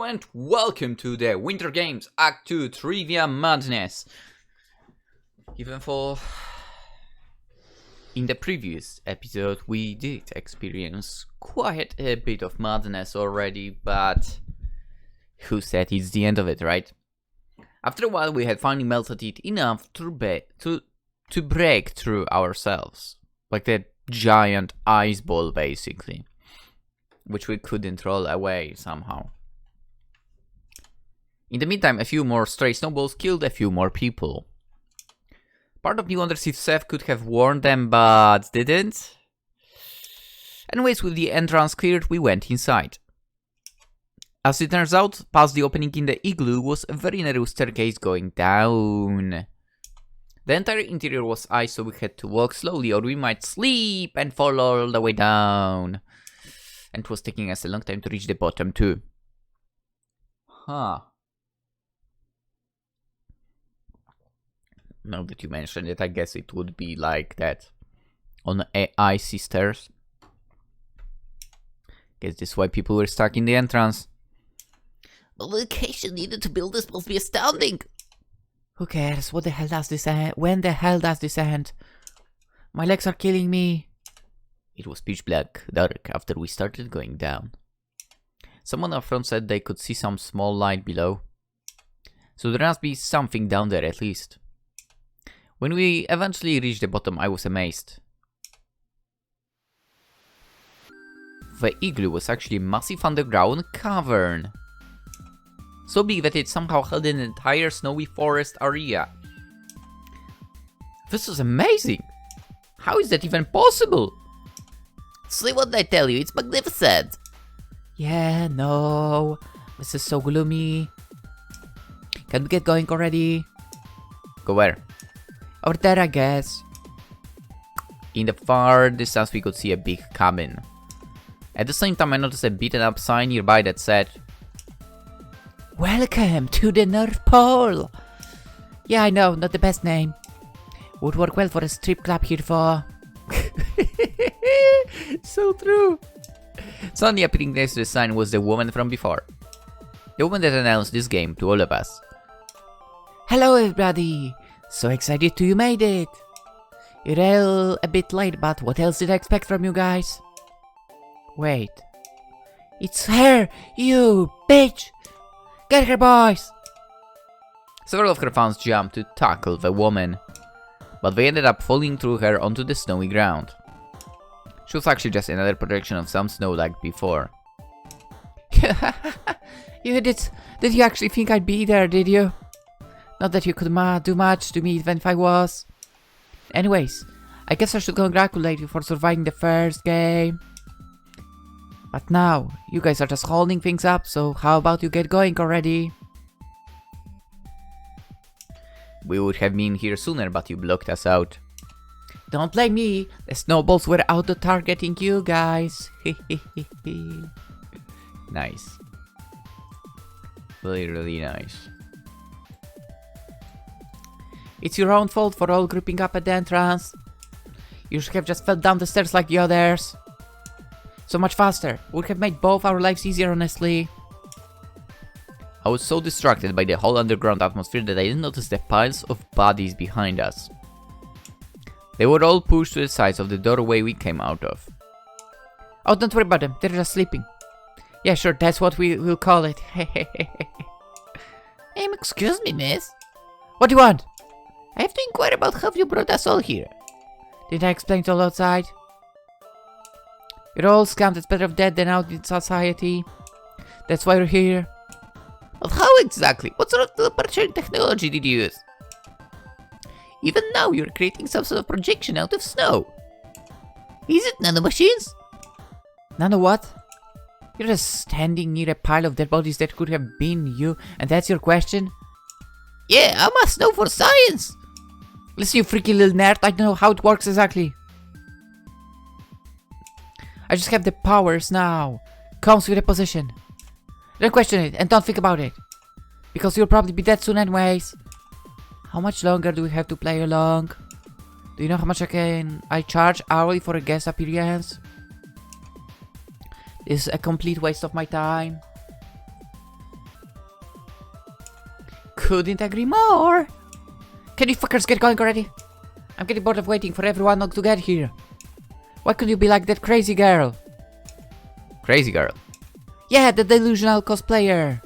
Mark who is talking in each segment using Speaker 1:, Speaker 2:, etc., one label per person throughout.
Speaker 1: and welcome to the Winter Games Act 2 Trivia Madness. Even though in the previous episode we did experience quite a bit of madness already, but who said it's the end of it, right? After a while we had finally melted it enough to break through ourselves, like that giant ice ball basically, which we couldn't roll away somehow. In the meantime, a few more stray snowballs killed a few more people. Part of me wonders if Seth could have warned them, but didn't. Anyways, with the entrance cleared, we went inside. As it turns out, past the opening in the igloo was a very narrow staircase going down. The entire interior was ice, so we had to walk slowly or we might sleep and fall all the way down. And it was taking us a long time to reach the bottom too. Huh. Now that you mentioned it, I guess it would be like that on icy stairs. Guess this is why people were stuck in the entrance.
Speaker 2: The location needed to build this must be astounding.
Speaker 3: Who cares? What the hell does this end? When the hell does this end? My legs are killing me.
Speaker 1: It was pitch black, dark after we started going down. Someone up front said they could see some small light below. So there must be something down there at least. When we eventually reached the bottom, I was amazed. The igloo was actually a massive underground cavern. So big that it somehow held an entire snowy forest area. This was amazing! How is that even possible?
Speaker 2: See what I tell you, it's magnificent.
Speaker 3: Yeah, no. This is so gloomy. Can we get going already?
Speaker 1: Go where?
Speaker 3: Over there, I guess.
Speaker 1: In the far distance we could see a big cabin. At the same time I noticed a beaten up sign nearby that said,
Speaker 3: "Welcome to the North Pole." Yeah, I know, not the best name. Would work well for a strip club here for...
Speaker 1: So true. Suddenly appearing next to the sign was the woman from before. The woman that announced this game to all of us.
Speaker 3: Hello everybody! So excited you made it! You're all a bit late, but what else did I expect from you guys? Wait. It's her! You bitch! Get her, boys!
Speaker 1: Several of her fans jumped to tackle the woman, but they ended up falling through her onto the snowy ground. She was actually just another projection of some snow like before.
Speaker 3: Did you actually think I'd be there, did you? Not that you could do much to me even if I was. Anyways, I guess I should congratulate you for surviving the first game. But now, you guys are just holding things up, so how about you get going already?
Speaker 1: We would have been here sooner, but you blocked us out.
Speaker 3: Don't blame me, the snowballs were auto-targeting you guys.
Speaker 1: Nice. Really, really nice.
Speaker 3: It's your own fault for all grouping up at the entrance. You should have just fell down the stairs like the others. So much faster. Would have made both our lives easier, honestly.
Speaker 1: I was so distracted by the whole underground atmosphere that I didn't notice the piles of bodies behind us. They were all pushed to the sides of the doorway we came out of.
Speaker 3: Oh, don't worry about them. They're just sleeping. Yeah, sure, that's what we'll call it.
Speaker 2: Excuse me, miss.
Speaker 3: What do you want?
Speaker 2: I have to inquire about how you brought us all here.
Speaker 3: Did I explain it all outside? You're all scammed. It's better off dead than out in society. That's why you're here.
Speaker 2: But how exactly? What sort of teleportation technology did you use? Even now you're creating some sort of projection out of snow. Is it nanomachines?
Speaker 3: Nano what? You're just standing near a pile of dead bodies that could have been you, and that's your question?
Speaker 2: Yeah, I must know for science.
Speaker 3: Listen, you freaky little nerd, I don't know how it works exactly. I just have the powers now. Comes with a position. Don't question it, and don't think about it. Because you'll probably be dead soon anyways. How much longer do we have to play along? Do you know how much I charge hourly for a guest appearance? This is a complete waste of my time. Couldn't agree more. Can you fuckers get going already? I'm getting bored of waiting for everyone to get here. Why couldn't you be like that crazy girl?
Speaker 1: Crazy girl.
Speaker 3: Yeah, the delusional cosplayer.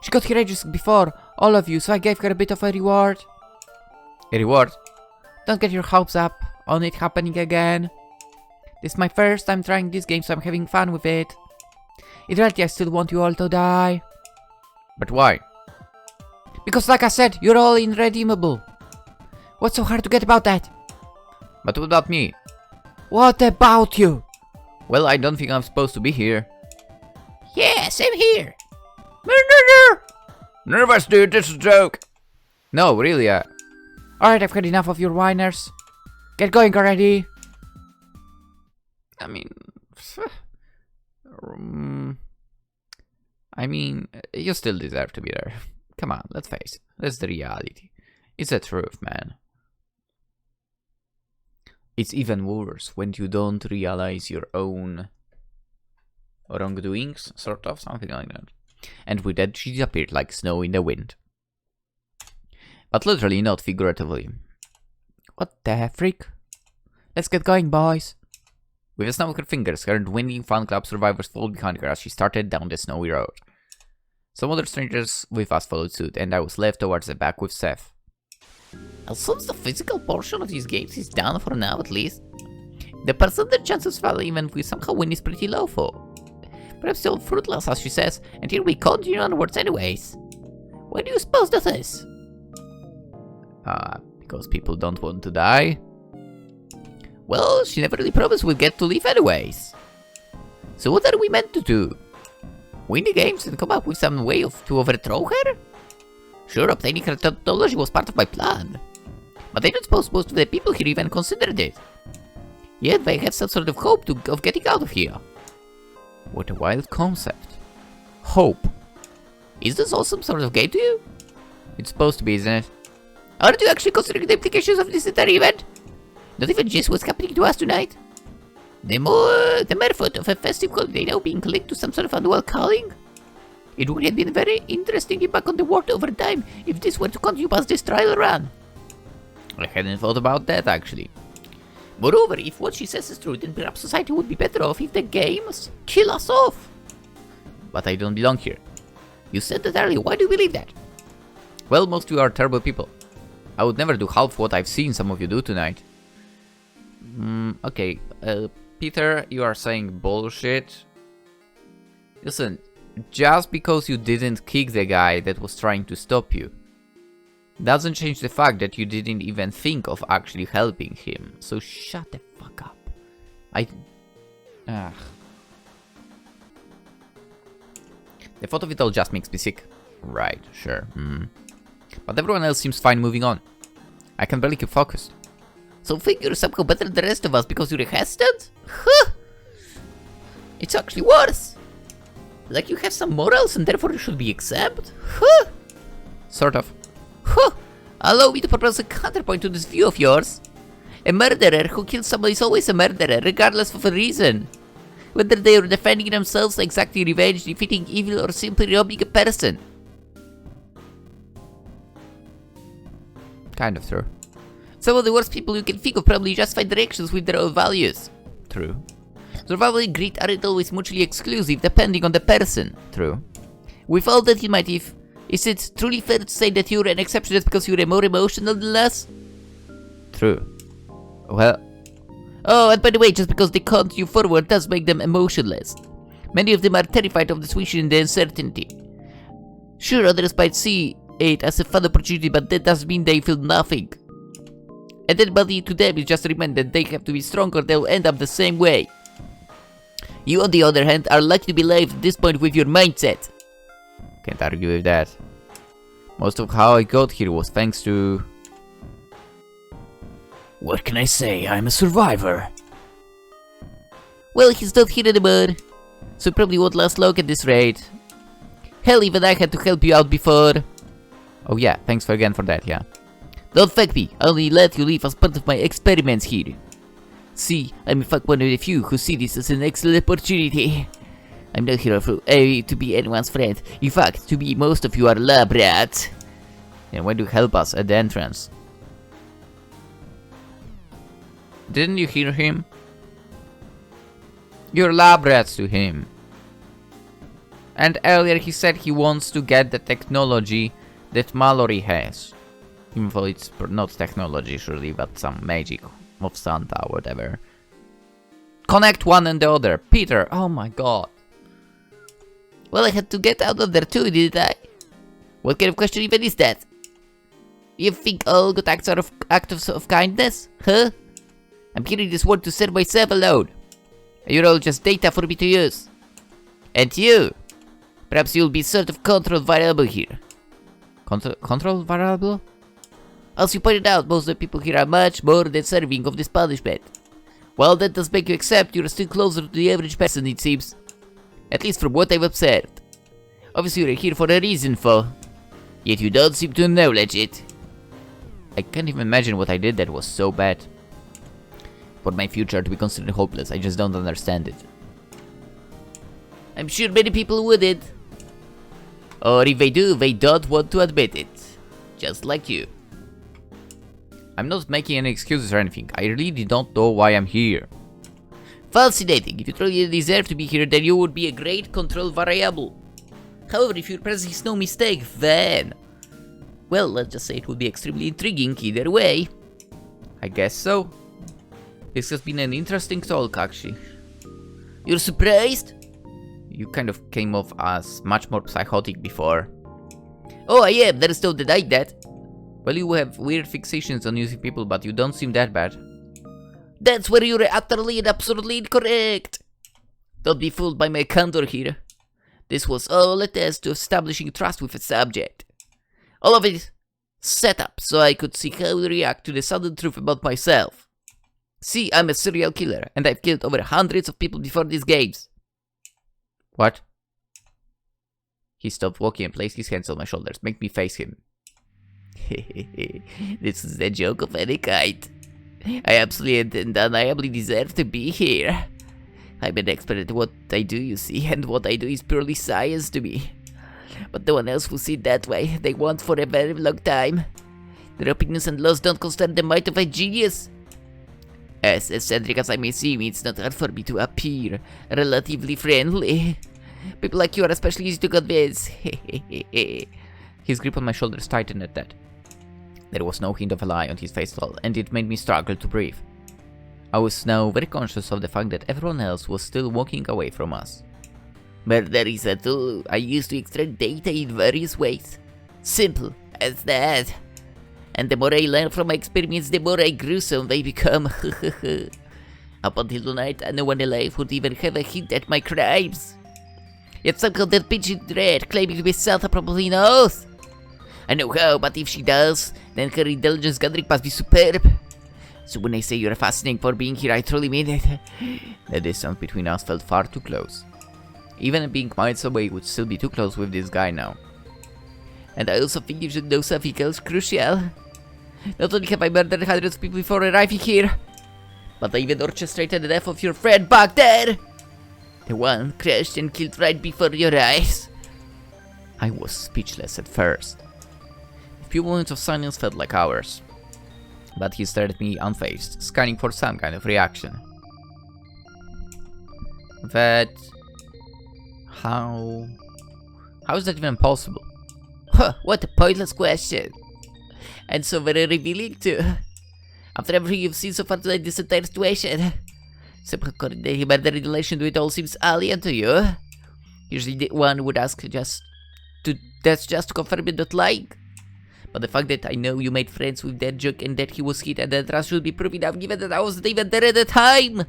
Speaker 3: She got here ages before all of you, so I gave her a bit of a reward.
Speaker 1: A reward?
Speaker 3: Don't get your hopes up on it happening again. This is my first time trying this game, so I'm having fun with it. In reality, I still want you all to die.
Speaker 1: But why?
Speaker 3: Because like I said, you're all irredeemable. What's so hard to get about that?
Speaker 1: But what about me?
Speaker 3: What about you?
Speaker 1: Well, I don't think I'm supposed to be here.
Speaker 2: Yeah, same here.
Speaker 1: Nervous, dude, this is a joke. No, really,
Speaker 3: Alright, I've had enough of your whiners. Get going already.
Speaker 1: I mean, you still deserve to be there. Come on, let's face it. That's the reality. It's the truth, man. It's even worse when you don't realize your own wrongdoings, sort of, something like that. And with that, she disappeared like snow in the wind. But literally, not figuratively.
Speaker 3: What the freak? Let's get going, boys.
Speaker 1: With a snap of her fingers, her dwindling fan club survivors followed behind her as she started down the snowy road. Some other strangers with us followed suit, and I was left towards the back with Seth.
Speaker 2: As soon as the physical portion of these games is done for now at least, the percentage chance of survival even if we somehow win is pretty low for. Perhaps still fruitless as she says, and here we continue onwards anyways. Why do you suppose that is?
Speaker 1: Because people don't want to die?
Speaker 2: Well, she never really promised we'd get to live anyways. So what are we meant to do? Win the games and come up with some way to overthrow her? Sure, obtaining her technology was part of my plan. But I don't suppose most of the people here even considered it. Yet they have some sort of hope of getting out of here.
Speaker 1: What a wild concept. Hope.
Speaker 2: Is this all some sort of game to you?
Speaker 1: It's supposed to be, isn't it?
Speaker 2: Aren't you actually considering the implications of this entire event? Not even just what's happening to us tonight? The mere thought of a festive holiday now being linked to some sort of annual calling? It would have been very interesting impact on the world over time if this were to continue past this trial run.
Speaker 1: I hadn't thought about that, actually.
Speaker 2: Moreover, if what she says is true, then perhaps society would be better off if the games kill us off.
Speaker 1: But I don't belong here.
Speaker 2: You said that earlier, why do you believe that?
Speaker 1: Well, most of you are terrible people. I would never do half what I've seen some of you do tonight. Okay, Peter, you are saying bullshit. Listen, just because you didn't kick the guy that was trying to stop you doesn't change the fact that you didn't even think of actually helping him. So shut the fuck up. The thought of it all just makes me sick. Right, sure. But everyone else seems fine moving on. I can barely keep focused.
Speaker 2: So think you're somehow better than the rest of us because you're hesitant? Huh! It's actually worse. Like you have some morals and therefore you should be exempt? Huh!
Speaker 1: Sort of.
Speaker 2: Huh! Allow me to propose a counterpoint to this view of yours. A murderer who kills someone is always a murderer, regardless of the reason. Whether they are defending themselves, exacting revenge, defeating evil, or simply robbing a person.
Speaker 1: Kind of true.
Speaker 2: Some of the worst people you can think of probably justify their actions with their own values.
Speaker 1: True.
Speaker 2: Survival and greed aren't always mutually exclusive, depending on the person.
Speaker 1: True.
Speaker 2: With all that in mind, is it truly fair to say that you're an exception just because you're more emotional than us?
Speaker 1: True. Well...
Speaker 2: Oh, and by the way, just because they can't you forward does make them emotionless. Many of them are terrified of the switch and the uncertainty. Sure, others might see it as a fun opportunity, but that doesn't mean they feel nothing. And anybody to them is just a reminder that they have to be stronger, they'll end up the same way. You, on the other hand, are likely to be left at this point with your mindset.
Speaker 1: Can't argue with that. Most of how I got here was thanks to...
Speaker 2: What can I say? I'm a survivor. Well, he's not here anymore, so probably won't last long at this rate. Hell, even I had to help you out before.
Speaker 1: Oh yeah, thanks again for that, yeah.
Speaker 2: Don't thank me, I only let you live as part of my experiments here. See, I'm in fact one of the few who see this as an excellent opportunity. I'm not here to be anyone's friend. In fact, to be most of you are lab rats.
Speaker 1: And why do you help us at the entrance? Didn't you hear him? You're lab rats to him. And earlier he said he wants to get the technology that Mallory has. Even though it's not technology, surely, but some magic of Santa or whatever. Connect one and the other. Peter, oh my god.
Speaker 2: Well, I had to get out of there too, didn't I? What kind of question even is that? You think all good acts are acts of kindness? Huh? I'm hearing this word to serve myself alone. You're all just data for me to use. And you? Perhaps you'll be sort of control variable here.
Speaker 1: Control variable?
Speaker 2: As you pointed out, most of the people here are much more deserving of this punishment. Well, that does make you accept you're still closer to the average person, it seems. At least from what I've observed. Obviously you're here for a reason, foe. Yet you don't seem to acknowledge it.
Speaker 1: I can't even imagine what I did that was so bad. For my future to be considered hopeless, I just don't understand it.
Speaker 2: I'm sure many people wouldn't. Or if they do, they don't want to admit it. Just like you.
Speaker 1: I'm not making any excuses or anything. I really don't know why I'm here.
Speaker 2: Fascinating. If you truly deserve to be here, then you would be a great control variable. However, if your presence is no mistake, then... well, let's just say it would be extremely intriguing either way.
Speaker 1: I guess so. This has been an interesting talk, actually.
Speaker 2: You're surprised?
Speaker 1: You kind of came off as much more psychotic before.
Speaker 2: Oh, I am. There is no denying that.
Speaker 1: Well, you have weird fixations on using people, but you don't seem that bad.
Speaker 2: That's where you're utterly and absolutely incorrect. Don't be fooled by my candor here. This was all a test to establishing trust with a subject. All of it set up so I could see how you react to the sudden truth about myself. See, I'm a serial killer, and I've killed over hundreds of people before these games.
Speaker 1: What? He stopped walking and placed his hands on my shoulders. Make me face him.
Speaker 2: This is a joke of any kind. I absolutely and undeniably deserve to be here. I'm an expert at what I do, you see, and what I do is purely science to me. But no one else will see it that way. They won't for a very long time. Their opinions and laws don't concern the might of a genius. As eccentric as I may seem, it's not hard for me to appear relatively friendly. People like you are especially easy to convince.
Speaker 1: His grip on my shoulders tightened at that. There was no hint of a lie on his face at all, and it made me struggle to breathe. I was now very conscious of the fact that everyone else was still walking away from us.
Speaker 2: But there is a tool I use to extract data in various ways. Simple as that. And the more I learn from my experience, the more gruesome they become. Up until tonight, no one alive would even have a hint at my crimes. Yet somehow that bitch in red, claiming to be Santa, probably knows. I know how, but if she does, then her intelligence gathering must be superb. So when I say you're fascinating for being here, I truly mean it.
Speaker 1: The distance between us felt far too close. Even being miles away would still be too close with this guy now.
Speaker 2: And I also think you should know something else crucial. Not only have I murdered hundreds of people before arriving here, but I even orchestrated the death of your friend back there. The one crashed and killed right before your eyes.
Speaker 1: I was speechless at first. A few moments of silence felt like hours. But he stared at me unfazed, scanning for some kind of reaction. That... How is that even possible?
Speaker 2: Huh, what a pointless question. And so very revealing too. After everything you've seen so far tonight, this entire situation. Somehow coordinating murder in relation to it all seems alien to you. Usually one would ask that's just to confirm you're not lying. But the fact that I know you made friends with that joke and that he was hit and that trust should be proof enough given that I wasn't even there at the time.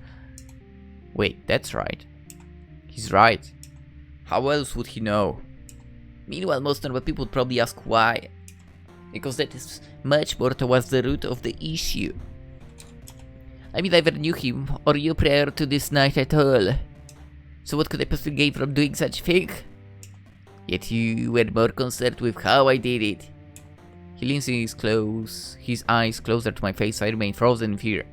Speaker 1: Wait, that's right. He's right. How else would he know?
Speaker 2: Meanwhile, most normal people would probably ask why. Because that is much more towards the root of the issue. I mean, I never knew him or you prior to this night at all. So what could I possibly gain from doing such a thing? Yet you were more concerned with how I did it.
Speaker 1: He leans his eyes closer to my face. I remain frozen in fear.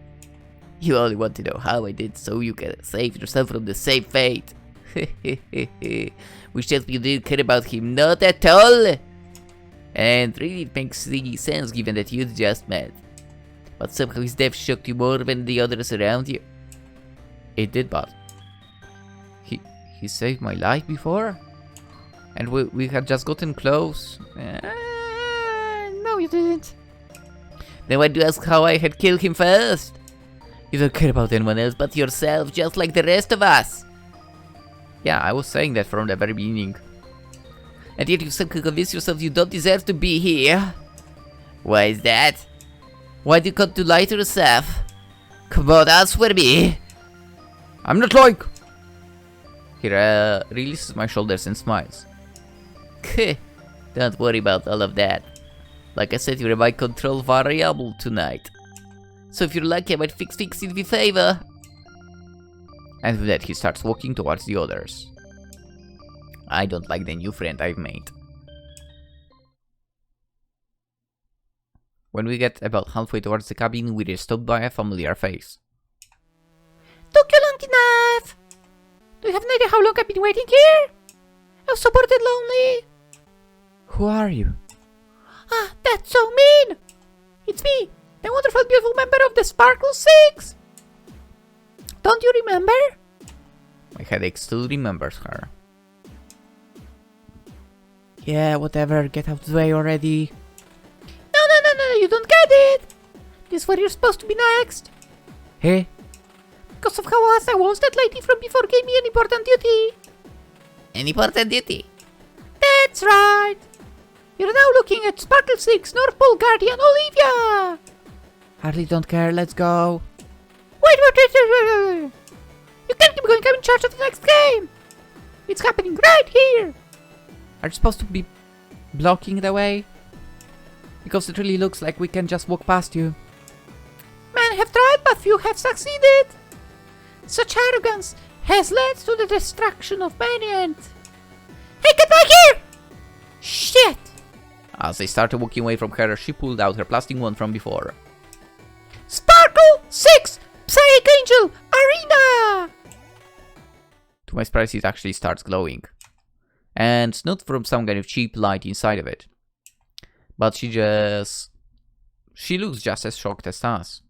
Speaker 2: You only want to know how I did so you can save yourself from the same fate. Wish that you didn't care about him, not at all. And really it makes the sense given that you just met. But somehow his death shocked you more than the others around you.
Speaker 1: It did, but he saved my life before, and we had just gotten close.
Speaker 3: No, you didn't.
Speaker 2: Then why do you ask how I had killed him first? You don't care about anyone else but yourself, just like the rest of us.
Speaker 1: Yeah, I was saying that from the very beginning.
Speaker 2: And yet you somehow convince yourself you don't deserve to be here. Why is that? Why do you come to lie to yourself? Come on, answer me.
Speaker 1: I'm not like. He releases my shoulders and smiles.
Speaker 2: Don't worry about all of that. Like I said, you're my control variable tonight. So if you're lucky, I might fix things in your favor.
Speaker 1: And with that, he starts walking towards the others. I don't like the new friend I've made. When we get about halfway towards the cabin, we are stopped by a familiar face.
Speaker 3: Took you long enough. Do you have an idea how long I've been waiting here? I was so bored and lonely.
Speaker 1: Who are you?
Speaker 3: Ah, that's so mean. It's me, the wonderful, beautiful member of the Sparkle Six. Don't you remember?
Speaker 1: My headache still remembers her.
Speaker 3: Yeah, whatever. Get out of the way already. No, you don't get it. This is where you're supposed to be next.
Speaker 1: Hey?
Speaker 3: Because of how ass I was, that lady from before gave me an important duty.
Speaker 2: An important duty?
Speaker 3: That's right. You're now looking at Sparkle 6, North Pole Guardian Olivia.
Speaker 1: Hardly don't care, let's go.
Speaker 3: Wait. You can't keep going, I'm in charge of the next game. It's happening right here.
Speaker 1: Are you supposed to be blocking the way? Because it really looks like we can just walk past you.
Speaker 3: Men have tried, but few have succeeded. Such arrogance has led to the destruction of many and... Hey, get back here! Shit!
Speaker 1: As they started walking away from her, she pulled out her plastic one from before.
Speaker 3: Sparkle 6 Psychic Angel Arena!
Speaker 1: To my surprise, it actually starts glowing. And not from some kind of cheap light inside of it. But she looks just as shocked as us.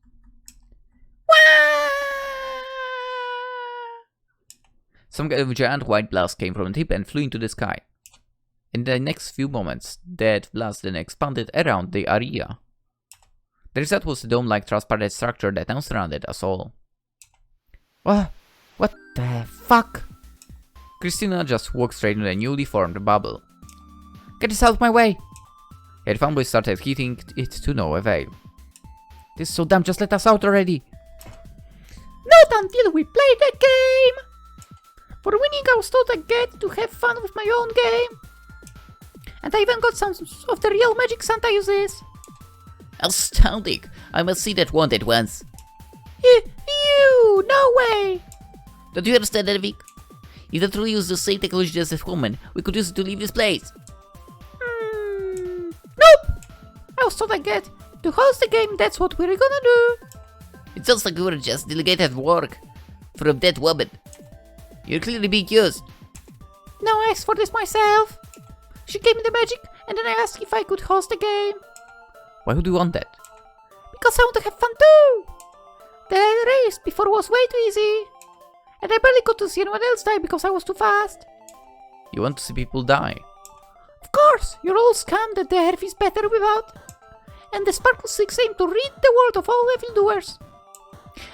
Speaker 1: Some kind of giant white blast came from the tip and flew into the sky. In the next few moments, that blast then expanded around the area. The result was a dome-like transparent structure that now surrounded us all.
Speaker 3: What the fuck?
Speaker 1: Christina just walked straight into the newly formed bubble.
Speaker 3: Get this out of my way!
Speaker 1: Her fanboy started hitting it to no avail.
Speaker 3: This is so dumb, just let us out already! Not until we play the game! For winning I was told I get to have fun with my own game. And I even got some of the real magic Santa uses.
Speaker 2: Astounding! I must see that wand at once.
Speaker 3: You! No way!
Speaker 2: Don't you understand anything? If that truly used the same technology as this woman, we could use it to leave this place.
Speaker 3: Nope! I was told I get to host the game, that's what we're gonna do.
Speaker 2: It sounds like you were just delegated work from that woman. You're clearly being used.
Speaker 3: No, I asked for this myself. She gave me the magic, and then I asked if I could host the game.
Speaker 1: Why would you want that?
Speaker 3: Because I want to have fun too. The race before was way too easy. And I barely got to see anyone else die because I was too fast.
Speaker 1: You want to see people die?
Speaker 3: Of course, you're all scammed that the Earth is better without. And the Sparkle 6 aim to rid the world of all evildoers.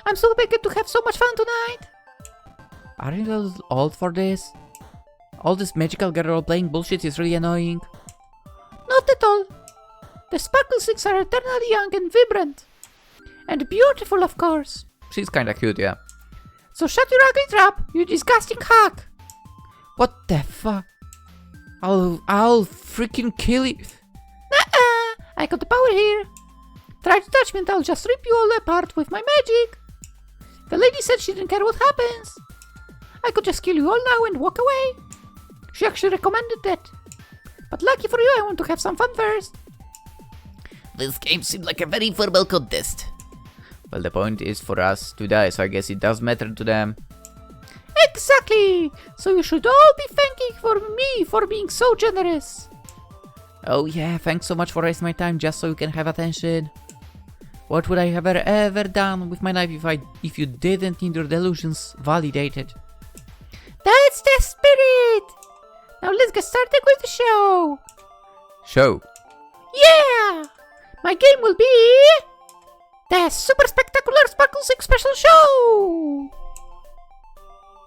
Speaker 3: I'm so happy to have so much fun tonight.
Speaker 1: Aren't you a little old for this? All this magical girl playing bullshit is really annoying.
Speaker 3: Not at all. The Sparkle 6 are eternally young and vibrant. And beautiful, of course.
Speaker 1: She's kinda cute, yeah.
Speaker 3: So shut your ugly trap, you disgusting hack!
Speaker 1: What the fuck? I'll freaking kill you.
Speaker 3: Nuh-uh! I got the power here. Try to touch me and I'll just rip you all apart with my magic. The lady said she didn't care what happens. I could just kill you all now and walk away. She actually recommended that. But lucky for you, I want to have some fun first.
Speaker 2: This game seemed like a very formal contest.
Speaker 1: Well, the point is for us to die, so I guess it does matter to them.
Speaker 3: It Exactly! So you should all be thanking for me for being so generous. Oh yeah, thanks so much for wasting my time just so you can have attention. What would I have ever done with my life if you didn't need your delusions validated? That's the spirit! Now let's get started with the show!
Speaker 1: Show.
Speaker 3: Yeah! My game will be... the Super Spectacular Sparkle 6 Special Show!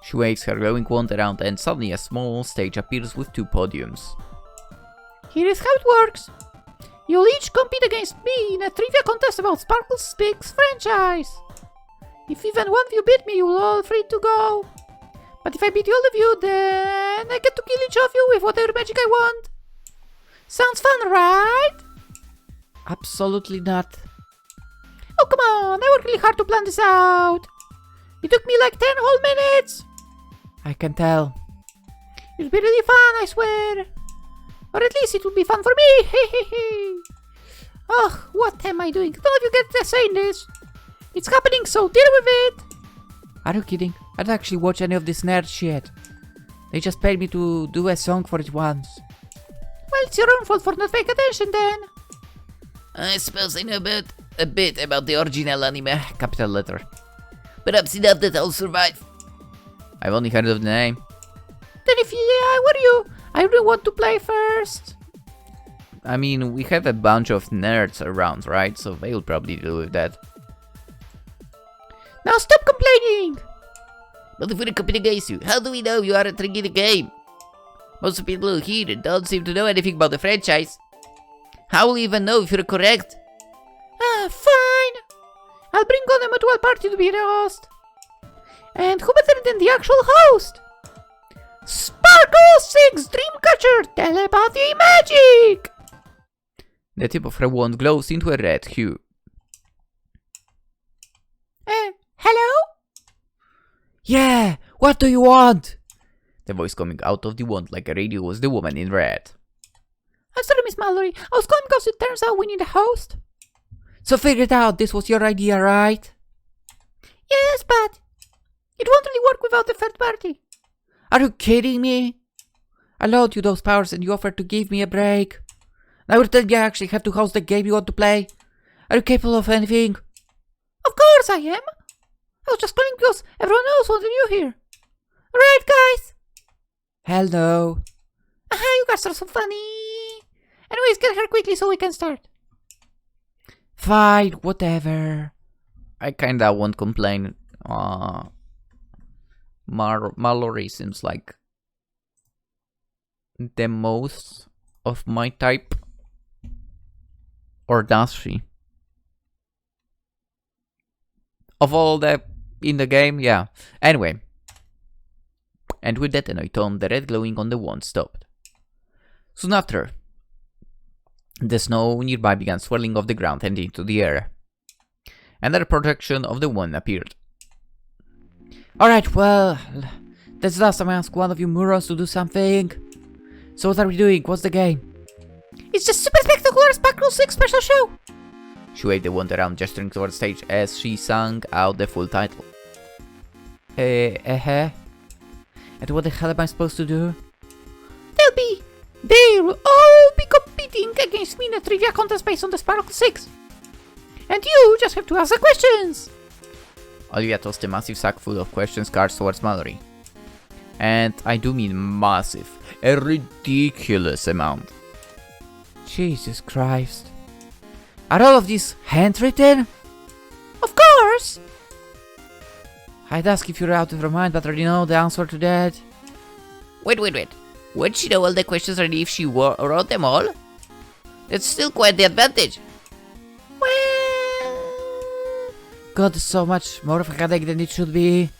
Speaker 1: She waves her glowing wand around and suddenly a small stage appears with 2 podiums.
Speaker 3: Here is how it works. You'll each compete against me in a trivia contest about Sparkle 6 franchise. If even one of you beat me, you're all free to go. But if I beat all of you, then I get to kill each of you with whatever magic I want. Sounds fun, right? Absolutely not. Oh, come on, I worked really hard to plan this out. It took me like 10 whole minutes. I can tell. It'll be really fun, I swear. Or at least it will be fun for me. Ugh, what am I doing? None of you get saying this. It's happening, so deal with it. Are you kidding? I don't actually watch any of this nerd shit. They just paid me to do a song for it once. Well, it's your own fault for not paying attention then.
Speaker 2: I suppose I know a bit about the original anime,
Speaker 1: Capital letter.
Speaker 2: but I'm enough that I'll survive.
Speaker 1: I've only heard of the name.
Speaker 3: Then if I were you, I really want to play first.
Speaker 1: I mean, we have a bunch of nerds around, right? So they'll probably deal with that.
Speaker 3: Now stop complaining!
Speaker 2: But if we're competing against you, how do we know you aren't rigging the game? Most people here don't seem to know anything about the franchise. How will you even know if you're correct?
Speaker 3: Fine. I'll bring on a mutual party to be the host. And who better than the actual host? Sparkle 6 Dreamcatcher Telepathy Magic!
Speaker 1: The tip of her wand glows into a red hue.
Speaker 3: Hello?
Speaker 1: Yeah, what do you want? The voice coming out of the wand like a radio was the woman in red.
Speaker 3: I'm sorry, Miss Mallory. I was calling because it turns out we need a host.
Speaker 1: So figure it out, this was your idea, right?
Speaker 3: Yes, but it won't really work without the third party.
Speaker 1: Are you kidding me? I allowed you those powers and you offered to give me a break. Now you're telling me I actually have to host the game you want to play? Are you capable of anything?
Speaker 3: Of course I am. I was just calling because everyone else wanted you here. Right, guys?
Speaker 1: Hell no.
Speaker 3: You guys are so funny. Anyways, get here quickly so we can start.
Speaker 1: Fine, whatever. I kinda won't complain. Mallory seems like the most of my type. Or does she? Of all the in the game, yeah. Anyway. And with that annoyed tone, the red glowing on the wand stopped. Soon after, the snow nearby began swirling off the ground and into the air. Another projection of the wand appeared. Alright, well, that's the last time I asked one of you Muros to do something. So what are we doing? What's the game?
Speaker 3: It's the Super Spectacular Sparkle 6 Special Show.
Speaker 1: She waved the wand around, gesturing towards the stage as she sang out the full title. And what the hell am I supposed to do?
Speaker 3: They'll all be competing against me in a trivia contest based on the Sparkle 6. And you just have to ask the questions.
Speaker 1: Olivia tossed a massive sack full of questions cards towards Mallory. And I do mean massive. A ridiculous amount. Jesus Christ. Are all of these handwritten?
Speaker 3: Of course.
Speaker 1: I'd ask if you're out of your mind, but I already know the answer to that.
Speaker 2: Wait. Would she know all the questions already if she wrote them all? That's still quite the advantage.
Speaker 3: Well...
Speaker 1: God, it's so much more of a headache than it should be.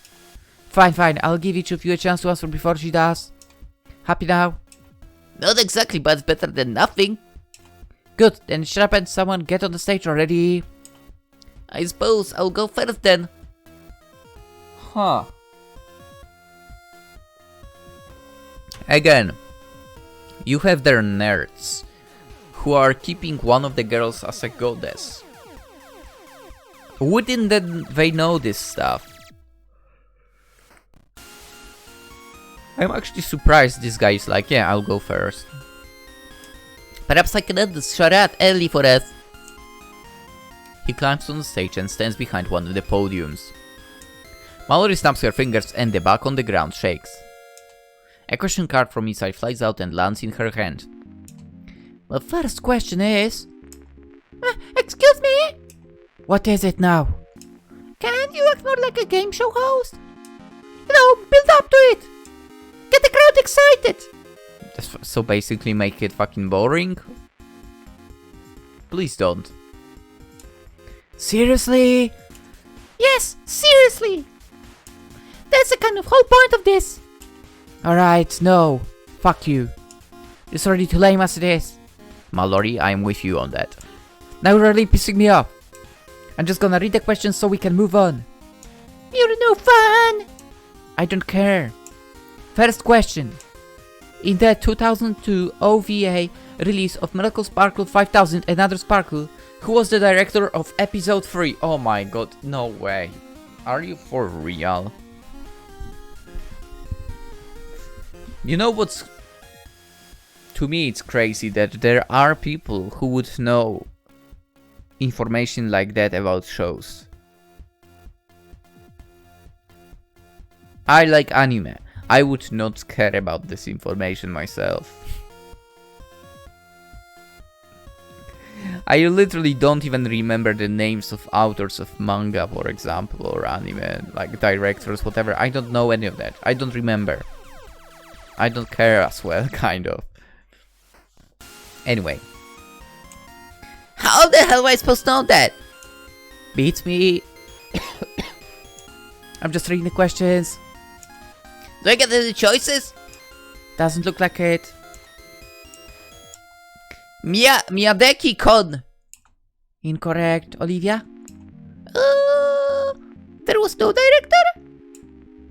Speaker 1: Fine, I'll give each of you a chance to answer before she does. Happy now?
Speaker 2: Not exactly, but it's better than nothing.
Speaker 1: Good, then shut up and someone get on the stage already.
Speaker 2: I suppose I'll go first then.
Speaker 1: Huh. Again, you have their nerds, who are keeping one of the girls as a goddess. Wouldn't they know this stuff? I'm actually surprised this guy is like, yeah, I'll go first.
Speaker 2: Perhaps I can end this charade early for us.
Speaker 1: He climbs on the stage and stands behind one of the podiums. Mallory snaps her fingers and the back on the ground shakes. A question card from inside flies out and lands in her hand.
Speaker 3: The first question is...
Speaker 2: Excuse me?
Speaker 3: What is it now?
Speaker 2: Can't you act more like a game show host? You know, build up to it. Get the crowd excited.
Speaker 1: So basically make it fucking boring? Please don't.
Speaker 3: Seriously?
Speaker 2: Yes, seriously. That's the kind of whole point of this.
Speaker 3: Alright, no. Fuck you. It's already too lame as it is.
Speaker 1: Mallory, I'm with you on that.
Speaker 3: Now you're really pissing me off. I'm just gonna read the questions so we can move on.
Speaker 2: You're no fun.
Speaker 3: I don't care. First question. In the 2002 OVA release of Miracle Sparkle 5000 Another Sparkle, who was the director of episode 3?
Speaker 1: Oh my god, no way. Are you for real? You know what's... To me it's crazy that there are people who would know information like that about shows. I like anime. I would not care about this information myself. I literally don't even remember the names of authors of manga, for example, or anime, like directors, whatever. I don't know any of that. I don't remember. I don't care as well, kind of. Anyway.
Speaker 2: How the hell am I supposed to know that?
Speaker 3: Beats me. I'm just reading the questions.
Speaker 2: Do I get any choices?
Speaker 3: Doesn't look like it.
Speaker 2: Miyadeki-kun.
Speaker 3: Incorrect. Olivia?
Speaker 2: There was no director?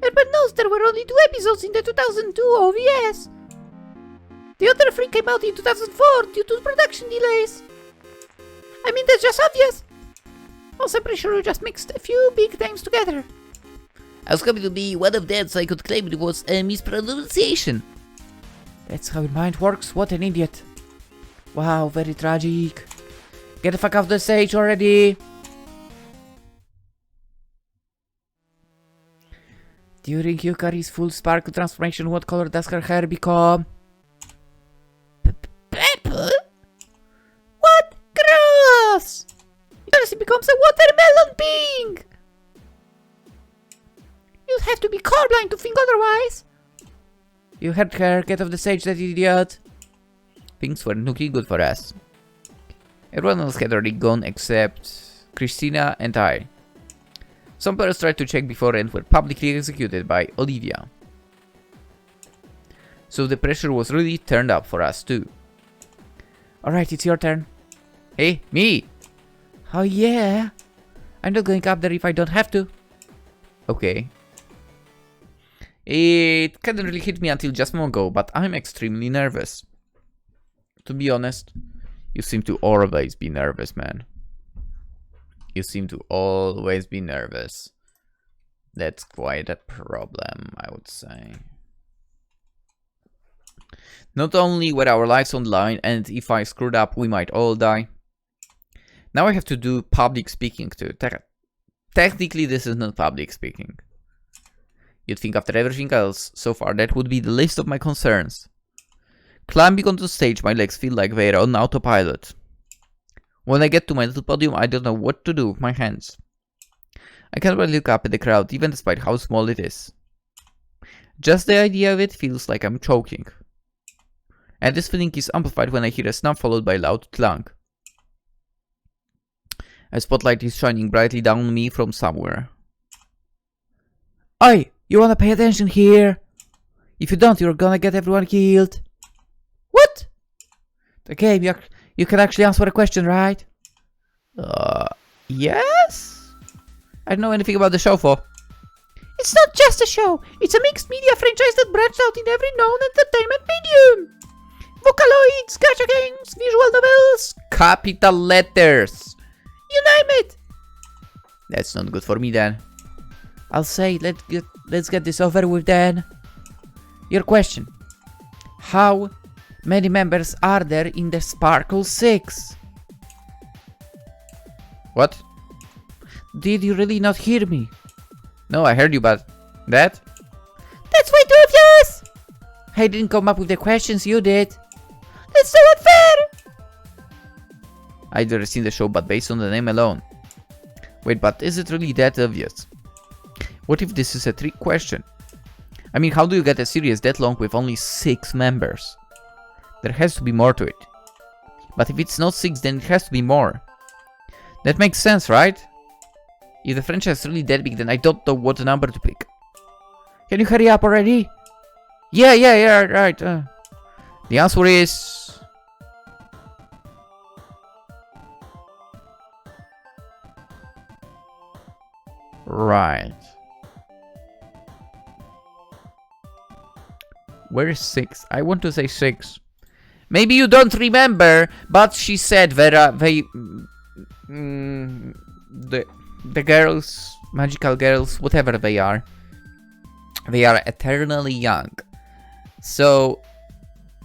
Speaker 2: Everyone knows there were only 2 episodes in the 2002 OVS. The other 3 came out in 2004 due to production delays. I mean, that's just obvious. Also, I'm pretty sure you just mixed a few big names together. I was hoping to be one of them so I could claim it was a mispronunciation.
Speaker 3: That's how your mind works. What an idiot. Wow, very tragic. Get the fuck off the stage already. During Yukari's full sparkle transformation, what color does her hair become?
Speaker 2: Purple? What? Gross! It becomes a watermelon pink! You'd have to be colorblind to think otherwise.
Speaker 3: You heard her. Get off the stage, that idiot.
Speaker 1: Things weren't looking good for us. Everyone else had already gone except Christina and I. Some players tried to check before and were publicly executed by Olivia. So the pressure was really turned up for us too.
Speaker 3: Alright, it's your turn.
Speaker 1: Hey, me!
Speaker 3: Oh yeah. I'm not going up there if I don't have to.
Speaker 1: Okay. It hadn't really hit me until just a moment ago, but I'm extremely nervous. To be honest, you seem to always be nervous, man. You seem to always be nervous. That's quite a problem, I would say. Not only were our lives on the line, and if I screwed up, we might all die. Now I have to do public speaking too. Technically, this is not public speaking. You'd think after everything else so far, that would be the least of my concerns. Climbing onto the stage, my legs feel like they're on autopilot. When I get to my little podium, I don't know what to do with my hands. I can't really look up at the crowd, even despite how small it is. Just the idea of it feels like I'm choking. And this feeling is amplified when I hear a snap followed by a loud clang. A spotlight is shining brightly down on me from somewhere.
Speaker 3: Oi! You wanna pay attention here? If you don't, you're gonna get everyone killed.
Speaker 2: What?
Speaker 3: The game, you can actually answer a question, right?
Speaker 1: Yes?
Speaker 3: I don't know anything about the show for.
Speaker 2: It's not just a show. It's a mixed media franchise that branched out in every known entertainment medium. Vocaloids, gacha games, visual novels.
Speaker 1: Capital letters.
Speaker 2: You name it.
Speaker 1: That's not good for me then.
Speaker 3: I'll say, let's get this over with then. Your question. How many members are there in the Sparkle 6?
Speaker 1: What?
Speaker 3: Did you really not hear me?
Speaker 1: No, I heard you, but that?
Speaker 3: That's way too obvious! I didn't come up with the questions, you did. That's so unfair!
Speaker 1: I've never seen the show, but based on the name alone. Wait, but is it really that obvious? What if this is a trick question? I mean, how do you get a series that long with only 6 members? There has to be more to it. But if it's not 6, then it has to be more. That makes sense, right? If the franchise is really that big, then I don't know what number to pick.
Speaker 3: Can you hurry up already?
Speaker 1: Yeah, right. The answer is... Right. Where is 6? I want to say 6. Maybe you don't remember, but she said that the girls, magical girls, whatever they are eternally young. So,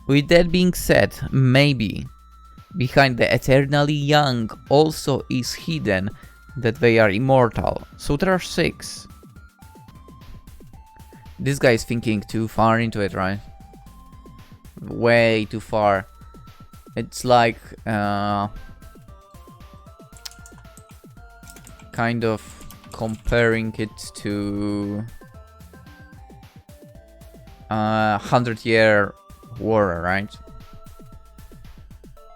Speaker 1: with that being said, maybe behind the eternally young also is hidden that they are immortal. So there are 6. This guy is thinking too far into it, right? Way too far. It's like kind of comparing it to 100-year war, right?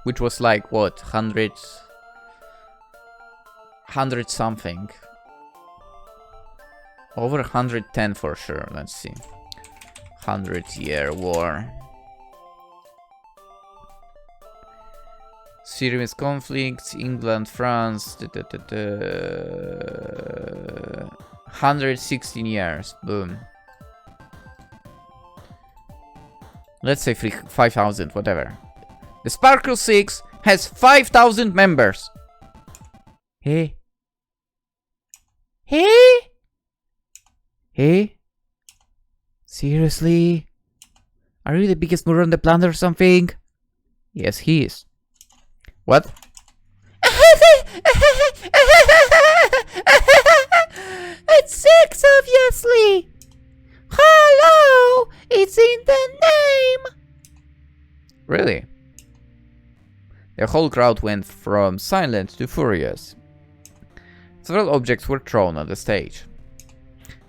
Speaker 1: Which was like what, 100 something. Over 110 for sure. Let's see. 100-year war. Serious conflicts, England, France. 116 years. Boom. Let's say 5,000, whatever. The Sparkle 6 has 5,000 members.
Speaker 3: Hey? Seriously? Are you the biggest moron on the planet or something?
Speaker 1: Yes, he is. What?
Speaker 3: It's 6, obviously! Hello! It's in the name!
Speaker 1: Really? The whole crowd went from silent to furious. Several objects were thrown on the stage.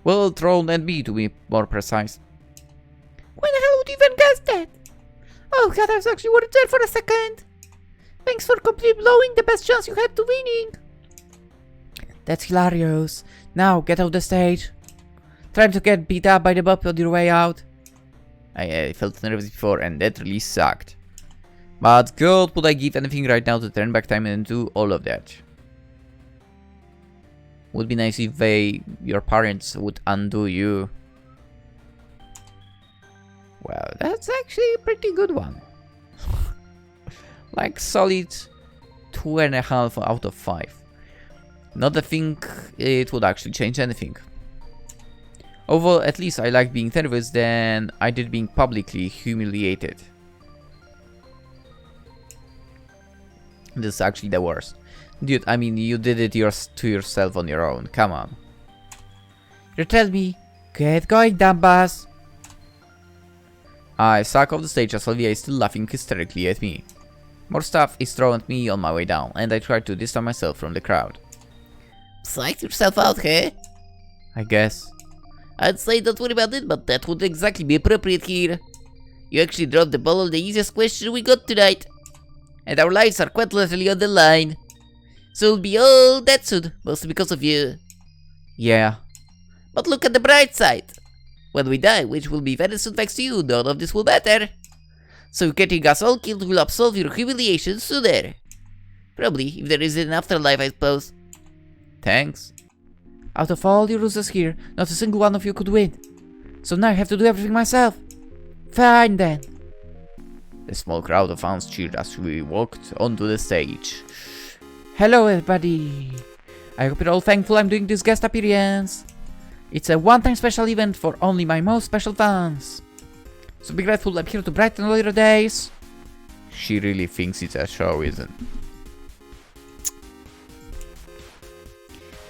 Speaker 1: Well, thrown at me, to be more precise.
Speaker 3: When the hell would you even guess that? Oh god, I was actually worried there for a second. Thanks for completely blowing the best chance you had to winning. That's hilarious. Now, get out the stage. Try to get beat up by the bop on your way out.
Speaker 1: I felt nervous before, and that really sucked. But God, would I give anything right now to turn back time and do all of that? Would be nice if your parents would undo you. Well, that's actually a pretty good one. Like solid 2.5 out of 5. Not to think it would actually change anything. Although at least I like being nervous than I did being publicly humiliated. This is actually the worst. Dude, I mean, you did it to yourself on your own. Come on.
Speaker 3: You tell me. Get going, dumbass.
Speaker 1: I suck off the stage as Olivia is still laughing hysterically at me. More stuff is thrown at me on my way down, and I try to distance myself from the crowd.
Speaker 2: Psyched yourself out, hey?
Speaker 1: I guess.
Speaker 2: I'd say don't worry about it, but that would exactly be appropriate here. You actually dropped the ball on the easiest question we got tonight. And our lives are quite literally on the line. So it'll be all that soon, mostly because of you.
Speaker 1: Yeah.
Speaker 2: But look at the bright side. When we die, which will be very soon thanks to you, none of this will matter. So getting us all killed will absolve your humiliation sooner. Probably, if there is an afterlife, I suppose.
Speaker 1: Thanks.
Speaker 3: Out of all the losers here, not a single one of you could win. So now I have to do everything myself. Fine then.
Speaker 1: The small crowd of fans cheered as we walked onto the stage.
Speaker 3: Hello everybody. I hope you're all thankful I'm doing this guest appearance. It's a one-time special event for only my most special fans. So be grateful I'm here to brighten all your days.
Speaker 1: She really thinks it's a show, isn't?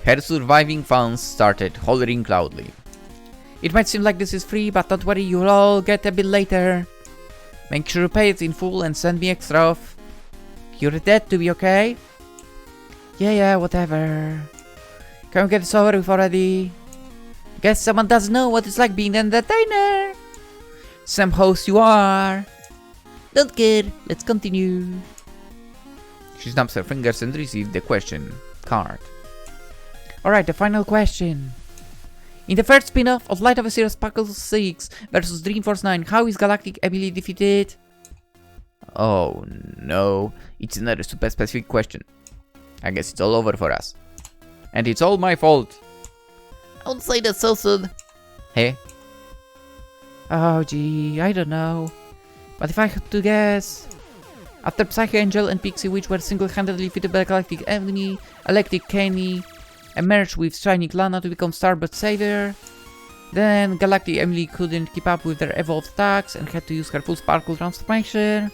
Speaker 1: Her surviving fans started hollering loudly.
Speaker 3: It might seem like this is free, but don't worry, you'll all get a bill later. Make sure you pay it in full and send me extra off. You're dead to be okay? Yeah, whatever. Can we get this over with already? Guess someone doesn't know what it's like being an entertainer. Some host you are. Don't care, let's continue.
Speaker 1: She snaps her fingers and receives the question card.
Speaker 3: Alright, the final question. In the first spin-off of Light of a Zero Sparkle 6 versus Dreamforce 9, how is Galactic Emily defeated?
Speaker 1: Oh no, it's another super specific question. I guess it's all over for us. And it's all my fault.
Speaker 2: I won't say that so soon.
Speaker 1: Hey?
Speaker 3: Oh gee, I don't know. But if I had to guess... After Psyche Angel and Pixie Witch were single-handedly defeated by Galactic Emily, Electric Kenny emerged with Shining Lana to become Starburst Savior. Then Galactic Emily couldn't keep up with their evolved attacks and had to use her full Sparkle transformation.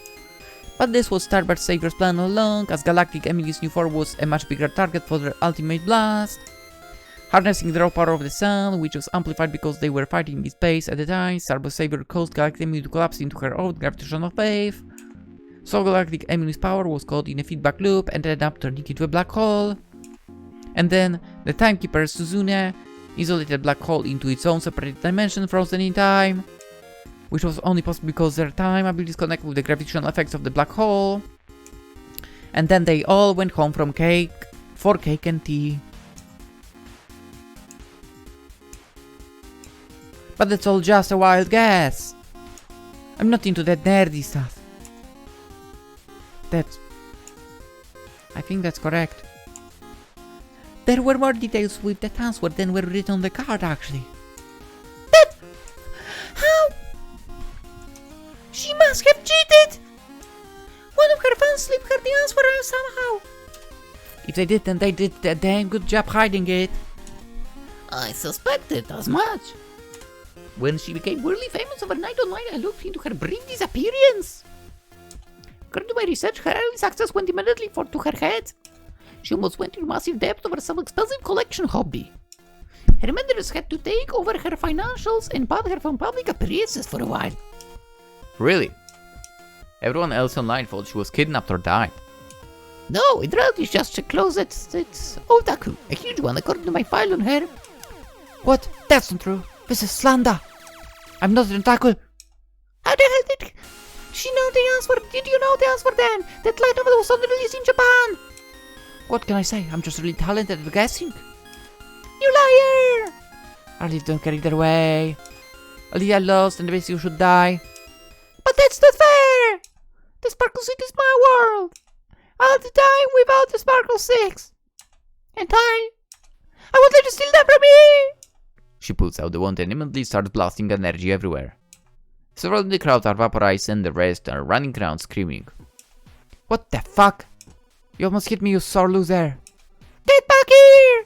Speaker 3: But this was Starburst Savior's plan all along, as Galactic Emily's new form was a much bigger target for their ultimate blast. Harnessing the raw power of the sun, which was amplified because they were fighting in space at the time, Starburst Savior caused Galactic Emily to collapse into her own gravitational wave. So Galactic Emily's power was caught in a feedback loop and ended up turning into a black hole. And then the Timekeeper Suzune isolated black hole into its own separate dimension, frozen in time, which was only possible because their time abilities connect with the gravitational effects of the black hole. And then they all went home for cake and tea. But that's all just a wild guess. I'm not into that nerdy stuff. I think that's correct. There were more details with that answer than were written on the card, actually. That... How? She must have cheated! One of her fans slipped her the answer somehow. If they did, then they did a damn good job hiding it.
Speaker 2: I suspected as much. When she became worldly famous overnight online, I looked into her brief disappearance. According to my research, her early success went immediately to her head. She almost went into massive debt over some expensive collection hobby. Her mentors had to take over her financials and ban her from public appearances for a while.
Speaker 1: Really? Everyone else online thought she was kidnapped or died.
Speaker 2: No, it really is just a closet. It's otaku, a huge one according to my file on her.
Speaker 3: What? That's not true. This is slander. I'm not an otaku.
Speaker 2: How the hell did she know the answer? Did you know the answer then? That light novel was only released in Japan.
Speaker 3: What can I say? I'm just really talented at guessing.
Speaker 2: You liar!
Speaker 3: I really don't care either way. Olivia lost and basically you should die.
Speaker 2: But that's not fair! The Sparkle 6 is my world. I'll die without the Sparkle 6. And I won't let you steal that from me!
Speaker 1: She pulls out the wand and immediately starts blasting energy everywhere. Several in the crowd are vaporized and the rest are running around screaming.
Speaker 3: What the fuck? You almost hit me, you sore loser.
Speaker 2: Get back here!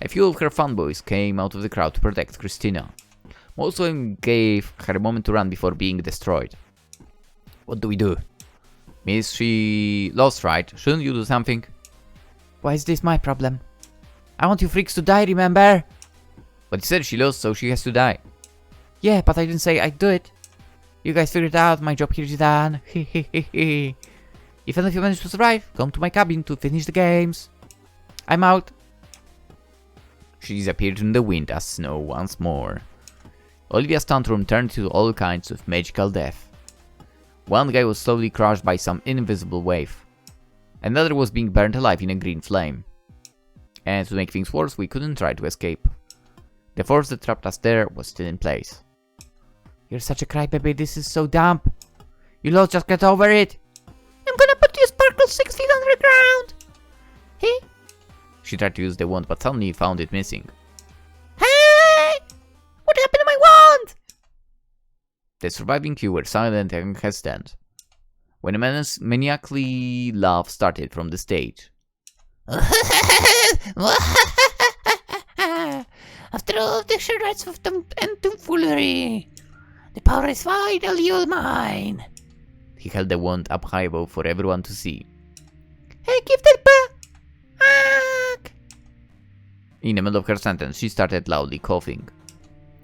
Speaker 1: A few of her fanboys came out of the crowd to protect Christina. Most of them gave her a moment to run before being destroyed. What do we do? Miss, she lost, right? Shouldn't you do something?
Speaker 3: Why is this my problem? I want you freaks to die, remember?
Speaker 1: But you said she lost, so she has to die.
Speaker 3: Yeah, but I didn't say I'd do it. You guys figured it out, my job here is done. Hehehehe. If any of you manage to survive, come to my cabin to finish the games. I'm out.
Speaker 1: She disappeared in the wind as snow once more. Olivia's tantrum turned to all kinds of magical death. One guy was slowly crushed by some invisible wave. Another was being burned alive in a green flame. And to make things worse, we couldn't try to escape. The force that trapped us there was still in place.
Speaker 3: You're such a crybaby, this is so dumb. You'll all just get over it.
Speaker 2: I'm gonna put you Sparkle 6 feet underground. Hey?
Speaker 1: She tried to use the wand but suddenly found it missing.
Speaker 2: Hey! What happened to my wand?
Speaker 1: The surviving few were silent and hesitant. When a maniacally laugh started from the stage.
Speaker 2: After all of the charades of and tomfoolery, The power is finally all mine.
Speaker 1: He held the wand up high above for everyone to see.
Speaker 2: Hey, give that back!
Speaker 1: In the middle of her sentence, she started loudly coughing.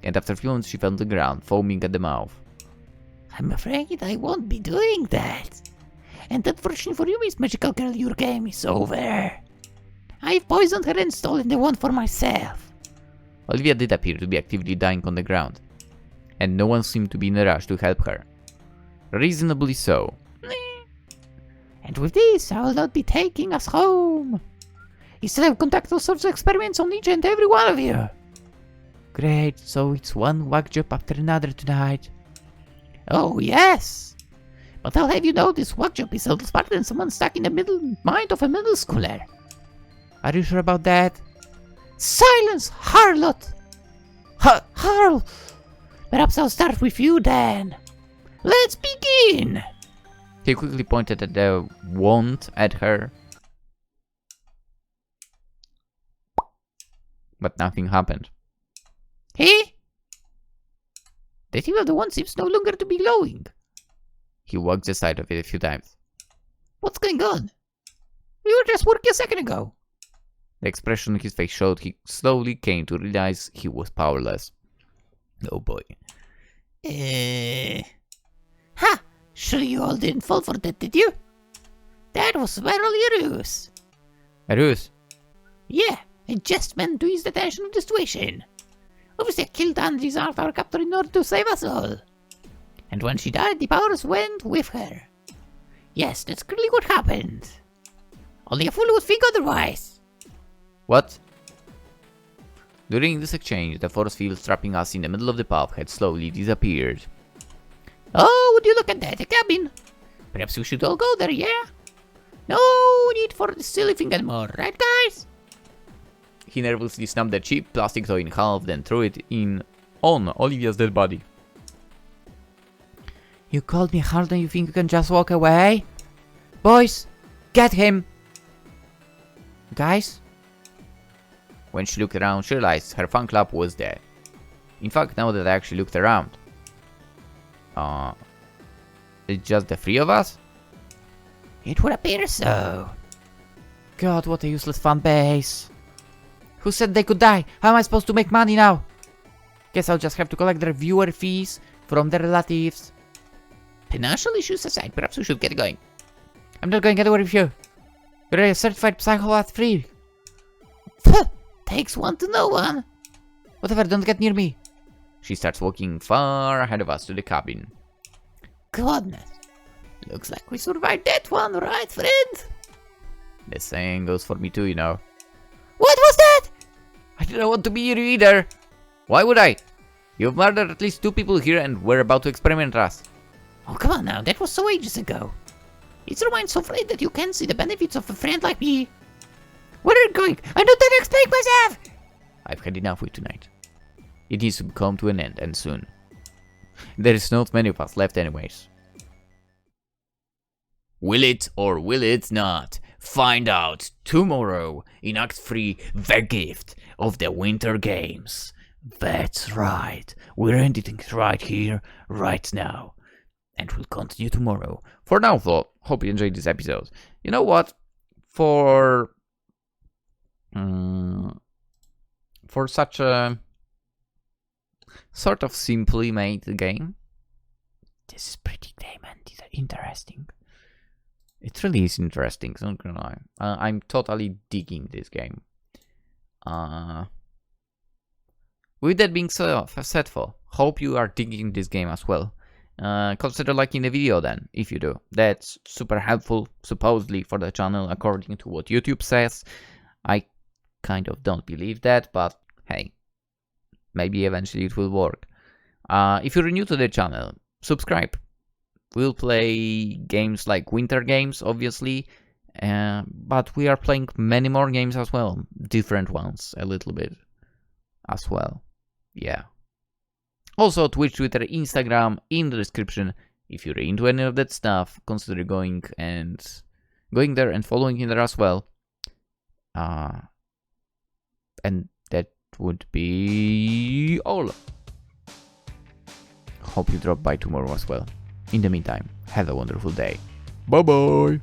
Speaker 1: And after a few moments, she fell on the ground, foaming at the mouth.
Speaker 2: I'm afraid I won't be doing that. And unfortunately for you, Miss Magical Girl, your game is over. I've poisoned her and stolen the wand for myself.
Speaker 1: Olivia did appear to be actively dying on the ground, and no one seemed to be in a rush to help her. Reasonably so.
Speaker 2: And with this, I will not be taking us home. Instead, I will conduct all sorts of experiments on each and every one of you.
Speaker 3: Great, so it's one whack job after another tonight.
Speaker 2: Oh, yes. But I'll have you know this whack job is a little smarter than someone stuck in the mind of a middle schooler.
Speaker 3: Are you sure about that?
Speaker 2: Silence, harlot! Harl! Perhaps I'll start with you then. Let's begin!
Speaker 1: He quickly pointed at the wand at her, but nothing happened.
Speaker 2: Hey? The tip of the wand seems no longer to be glowing.
Speaker 1: He wagged the side of it a few times.
Speaker 2: What's going on? We were just working a second ago.
Speaker 1: The expression on his face showed he slowly came to realize he was powerless. Oh boy.
Speaker 2: Ha! Sure you all didn't fall for that, did you? That was merely a ruse.
Speaker 1: A ruse?
Speaker 2: Yeah, I just meant to ease the tension of the situation. Obviously I killed and disarmed our captor in order to save us all. And when she died, the powers went with her. Yes, that's clearly what happened. Only a fool would think otherwise.
Speaker 1: What? During this exchange, the force field trapping us in the middle of the path had slowly disappeared.
Speaker 2: Oh, would you look at that, a cabin? Perhaps we should all go there, yeah? No need for this silly thing anymore, right guys?
Speaker 1: He nervously snapped the cheap plastic toy in half, then threw it on Olivia's dead body.
Speaker 3: You called me hard and you think you can just walk away? Boys, get him! Guys?
Speaker 1: When she looked around, she realized her fan club was dead. In fact, now that I actually looked around, it's just the three of us?
Speaker 2: It would appear so.
Speaker 3: God, what a useless fan base. Who said they could die? How am I supposed to make money now? Guess I'll just have to collect their viewer fees from their relatives.
Speaker 2: Financial issues aside, perhaps we should get going.
Speaker 3: I'm not going anywhere with you. You're a certified psychopath free.
Speaker 2: Takes one to know one.
Speaker 3: Whatever, don't get near me.
Speaker 1: She starts walking far ahead of us to the cabin.
Speaker 2: Goodness. Looks like we survived that one, right, friend?
Speaker 1: The same goes for me too, you know.
Speaker 2: What was that?
Speaker 1: I don't want to be here either. Why would I? You've murdered at least 2 people here and we're about to experiment on us.
Speaker 2: Oh, come on now, that was so ages ago. Is your mind so afraid that you can't see the benefits of a friend like me? Where are you going? I don't dare explain myself!
Speaker 1: I've had enough with tonight. It needs to come to an end, and soon. There is not many of us left anyways. Will it or will it not? Find out tomorrow in Act 3, The Gift of the Winter Games. That's right, we're ending it right here, right now. And we'll continue tomorrow. For now though, hope you enjoyed this episode. You know what? For such a sort of simply made game, this is pretty tame and interesting. It really is interesting, so I'm not gonna lie. I'm totally digging this game. With that being said, hope you are digging this game as well. Consider liking the video then, if you do. That's super helpful, supposedly, for the channel, according to what YouTube says. I kind of don't believe that, but hey, maybe eventually it will work. If you're new to the channel, subscribe. We'll play games like winter games, obviously, but we are playing many more games as well. Different ones, a little bit, as well. Yeah. Also, Twitch, Twitter, Instagram in the description. If you're into any of that stuff, consider going there and following in there as well. And that would be all. hope you drop by tomorrow as well. In the meantime, have a wonderful day. Bye bye!